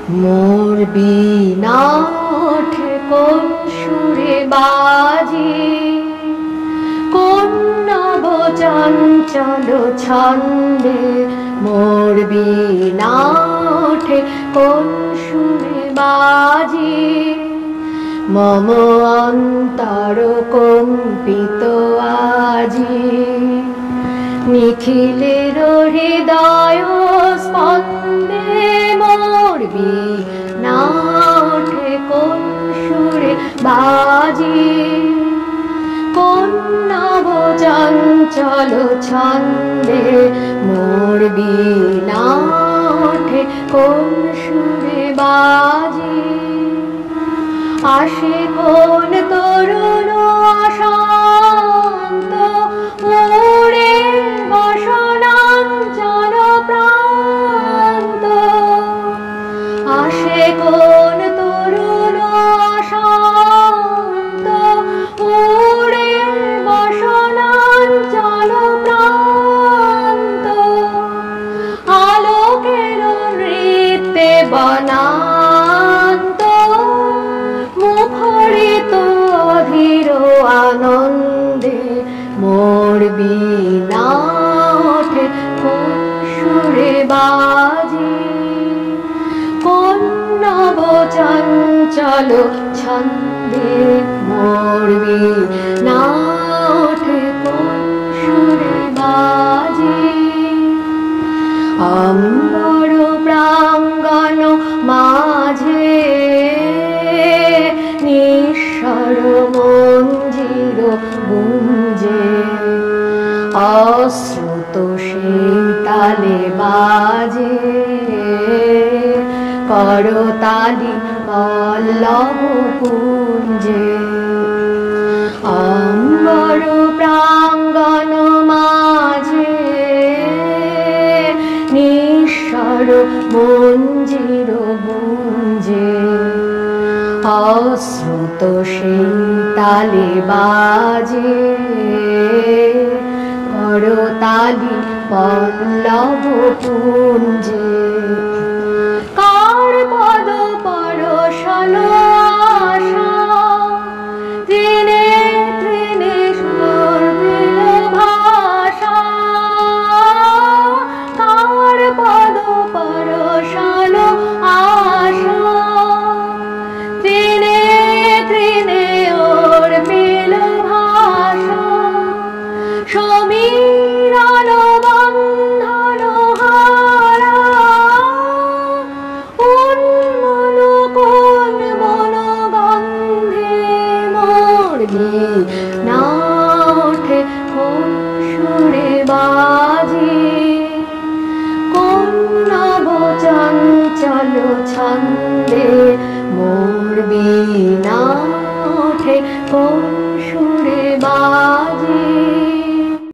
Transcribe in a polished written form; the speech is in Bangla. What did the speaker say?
মোর বীণা ওঠে কোন সুরে বাজে, কোন নব চঞ্চল ছন্দে। মোর বীণা ওঠে কোন সুরে বাজে, মম অন্তর কম্পিত আজি। নিখিলের হৃদয় স্পন্দে মোর বীণা ওঠে কোন সুরে বাজে, কোন নব চঞ্চল ছন্দে। মোর বীণা ওঠে কোন সুরে বাজে, আসে কোন তরুণ অশান্ত উড়ে বসনাঞ্চল প্রান্ত। আসে কোন তরুণ অশান্ত উড়ে বসনাঞ্চল প্রান্ত। আলোকের নৃত্যে বনান্ত মুখরিত অধীর আনন্দে। মোর বীণা ওঠে কোন সুরে বাজে, কোন নব চঞ্চল ছন্দে। মোর বীণা ওঠে কোন সুরে বাজে। অম্বর প্রাঙ্গণ মাঝে নিঃস্বর মঞ্জির গুঞ্জে, অশ্রুত সেই তালে বাজে করতালি পল্লব পুঞ্জে। অম্বর প্রাঙ্গণ মাঝে নিঃস্বর মঞ্জির গুঞ্জে, অশ্রুত সেই তালে বাজে করতালি পল্লব পুঞ্জে। কার পদ পরশন আশা তৃণে তৃণে সর্বিল ভাষা। কার পদ পরশন আশা তৃণে তৃণে অর্পিল ভাষা। সমীরণ বন্ধন হারা উন্মন কোন বনগন্ধে। মোর বীণা ওঠে কোন সুরে বাজে, কোন নব চঞ্চল ছন্দে। মোর বীণা ওঠে কোন